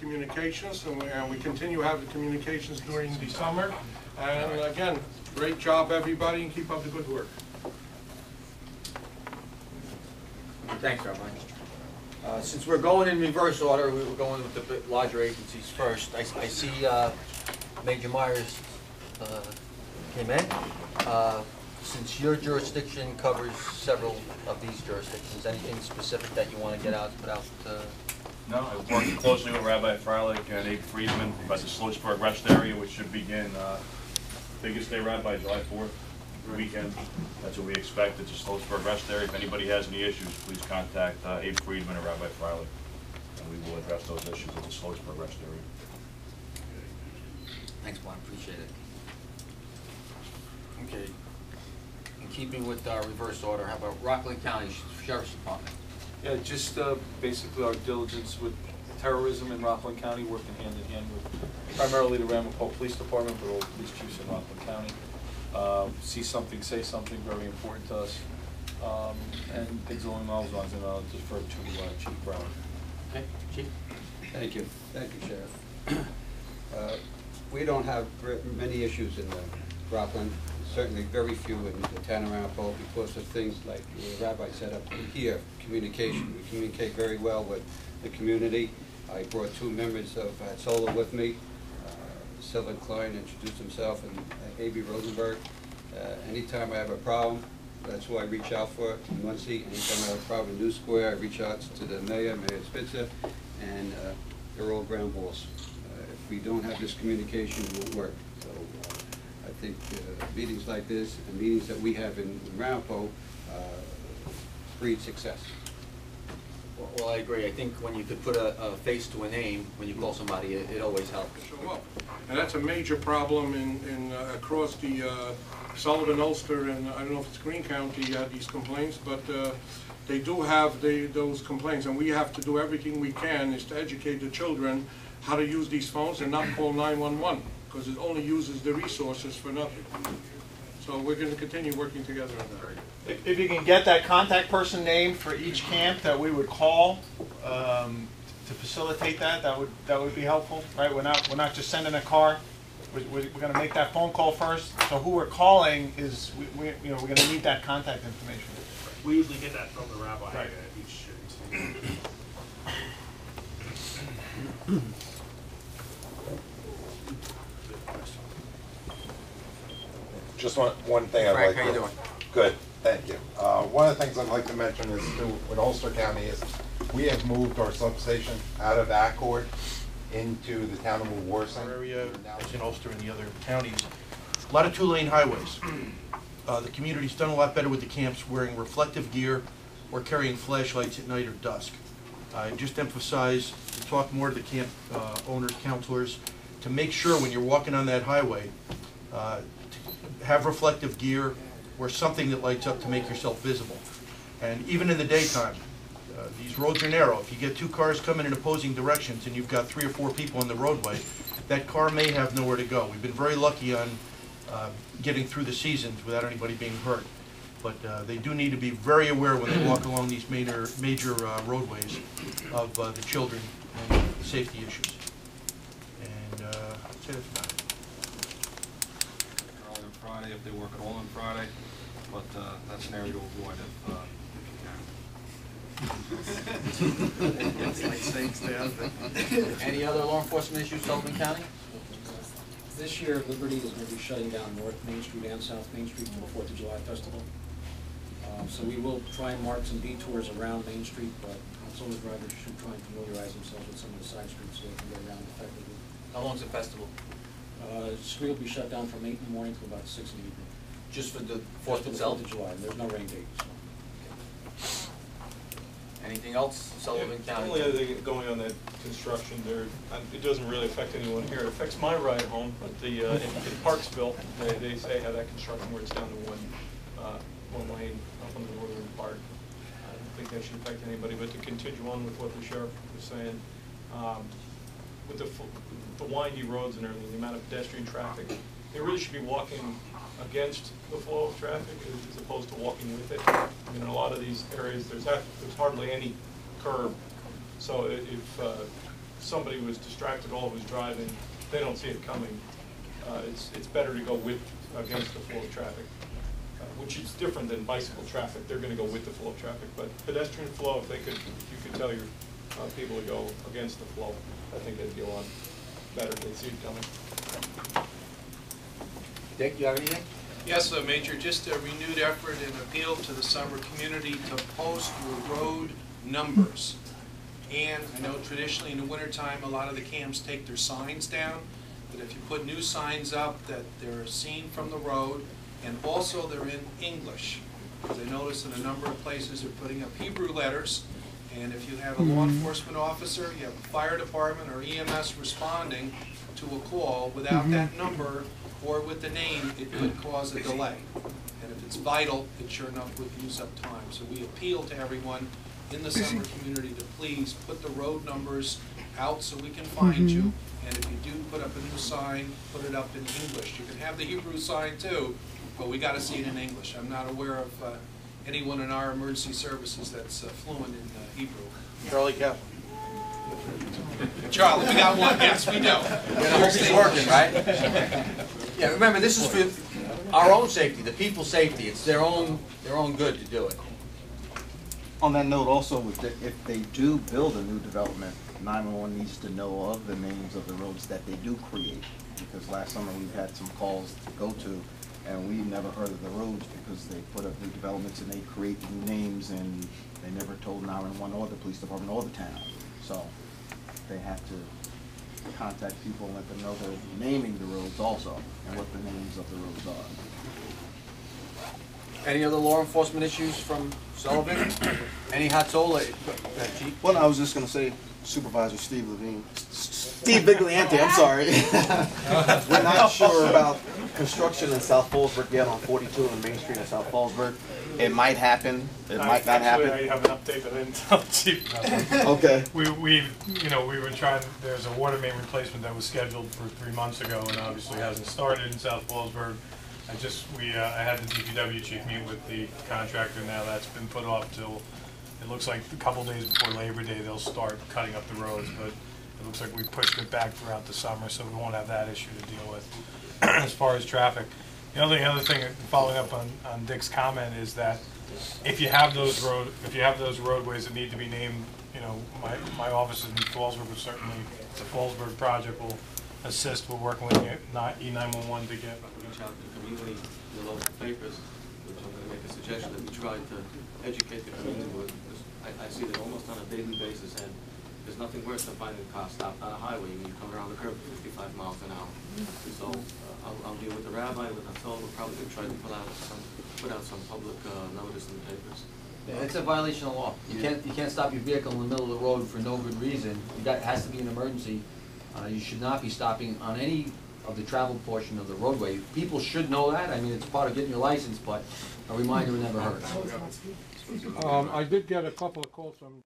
communications, and we continue to have the communications during the summer. And again, great job everybody, and keep up the good work. Thanks, Rabbi. Since we're going in reverse order, we were going with the larger agencies first. I see Major Myers came in. Since your jurisdiction covers several of these jurisdictions, anything specific that you want to get out, put out? No, I was working closely with Rabbi Freilich and Abe Friedman about the Sloatsburg rest area, which should begin biggest day, Rabbi, July 4th weekend. That's what we expect. It's a Sloatsburg rest area. If anybody has any issues, please contact Abe Friedman or Rabbi Freilich, and we will address those issues at the Sloatsburg rest area. Thanks, Juan. Appreciate it. Okay. In keeping with our reverse order, how about Rockland County Sheriff's Department? Yeah, just basically our diligence with terrorism in Rockland County, working hand in hand with primarily the Ramapo Police Department, but all the police chiefs in Rockland County. See something, say something, very important to us, and things along those lines, and I'll defer to Chief Brown. Okay, Chief. Thank you, Sheriff. We don't have many issues in Rockland. Certainly very few in the town of Ramapo because of things like the Rabbi said up here, communication. We communicate very well with the community. I brought two members of SOLA with me. Sylvan Klein introduced himself, and A.B. Rosenberg. Anytime I have a problem, that's who I reach out for in Muncie. Anytime I have a problem in New Square, I reach out to the mayor, Mayor Spitzer, and they're all ground balls. If we don't have this communication, it won't work. So I think meetings like this and meetings that we have in Ramapo breed success. Well, I agree. I think when you could put a face to a name when you call somebody, it always helps. Show up. And that's a major problem in across the Sullivan, Ulster, and I don't know if it's Greene County these complaints, but they do have those complaints, and we have to do everything we can is to educate the children how to use these phones and not call 911, because it only uses the resources for nothing. So we're going to continue working together on that. If you can get that contact person name for each camp that we would call to facilitate that would be helpful, right? We're not just sending a car. We're going to make that phone call first. So who we're calling is we're going to need that contact information. We usually get that from the rabbi right. at each shooting. Just one thing I'd Frank, like to... how you doing? Good, thank you. One of the things I'd like to mention is with Ulster County is we have moved our substation out of Accord into the town of Warson. Area, as in Ulster and the other counties. A lot of two-lane highways. The community's done a lot better with the camps wearing reflective gear or carrying flashlights at night or dusk. I just emphasize to talk more to the camp owners, counselors, to make sure when you're walking on that highway, have reflective gear or something that lights up to make yourself visible. And even in the daytime, these roads are narrow. If you get two cars coming in opposing directions and you've got 3 or 4 people on the roadway, that car may have nowhere to go. We've been very lucky on getting through the seasons without anybody being hurt. But they do need to be very aware when they walk along these major roadways of the children and the safety issues. And I'd say that's about it. On Friday, if they work at all on Friday, but that's an area to avoid if Any other law enforcement issues, Sullivan County? This year, Liberty is going to be shutting down North Main Street and South Main Street for the 4th of July festival. So we will try and mark some detours around Main Street, but some of the drivers should try and familiarize themselves with some of the side streets so they can get around effectively. How long's the festival? The street will be shut down from 8 in the morning to about 6 in the evening. Just for the 4th itself? 4th of July. There's no rain date. So. Anything else, Sullivan County? The only other thing going on that construction there, it doesn't really affect anyone here. It affects my ride home, but the in Parksville, they say have that construction where it's down to one lane up on the northern part. I don't think that should affect anybody, but to continue on with what the sheriff was saying, with the windy roads and everything, the amount of pedestrian traffic, they really should be walking against the flow of traffic as opposed to walking with it. I mean, in a lot of these areas, there's hardly any curb. So if somebody was distracted while was driving, they don't see it coming, it's better to go against the flow of traffic, which is different than bicycle traffic. They're going to go with the flow of traffic, but pedestrian flow, if you could tell your people to go against the flow, I think that'd be a lot better. They'd see it coming. Dick, you have anything? Yes, Major, just a renewed effort and appeal to the summer community to post road numbers. And I know traditionally in the wintertime, a lot of the camps take their signs down, but if you put new signs up that they're seen from the road, and also they're in English. Because I noticed in a number of places they're putting up Hebrew letters, and if you have a law enforcement officer, you have a fire department or EMS responding to a call without that number or with the name, it could cause a delay. And if it's vital, it sure enough would use up time. So we appeal to everyone in the summer community to please put the road numbers out so we can find you. And if you do put up a new sign, put it up in English. You can have the Hebrew sign too, but we got to see it in English. I'm not aware of anyone in our emergency services that's fluent in Hebrew. Charlie Kaplan. Charlie, we got one. Yes, we do. Yeah, the hope is working, right? Yeah, remember, this is for our own safety, the people's safety. It's their own good to do it. On that note, also, if they do build a new development, 911 needs to know of the names of the roads that they do create. Because last summer we had some calls to go to, and we never heard of the roads because they put up new developments and they create new names, and they never told 911 or the police department or the town. So they have to contact people and let them know they're naming the roads also, and what the names of the roads are. Any other law enforcement issues from Sullivan? Any Hatzola? Chief? Well, I was just going to say, Supervisor Steve Levine. Steve Bigliante, I'm sorry. We're not sure about construction in South Fallsburg yet on 42 and Main Street in South Fallsburg. It might happen. It might not happen. Actually, I have an update that I didn't tell Chief about. Okay. We were trying, there's a water main replacement that was scheduled for 3 months ago and obviously hasn't started in South Fallsburg. I had the DPW chief meet with the contractor now. That's been put off till, it looks like a couple days before Labor Day they'll start cutting up the roads, but it looks like we pushed it back throughout the summer, so we won't have that issue to deal with. As far as traffic, the other thing, following up on Dick's comment, is that if you have those roadways that need to be named, my office in Fallsburg will certainly, the Fallsburg project will assist. We're working with E911 to get. Reach out to the community, the local papers, which I'm going to make a suggestion that we try to educate the community with, because I see that almost on a daily basis, and there's nothing worse than finding a car stopped on a highway when you come around the curve at 55 miles an hour. So I'll deal with the rabbi, with Hatzol. We'll probably try to put out some public notice in the papers. Yeah, it's a violation of law. You can't stop your vehicle in the middle of the road for no good reason. It has to be an emergency. You should not be stopping on any of the travel portion of the roadway. People should know that. I mean, it's part of getting your license, but a reminder never hurts. I did get a couple of calls from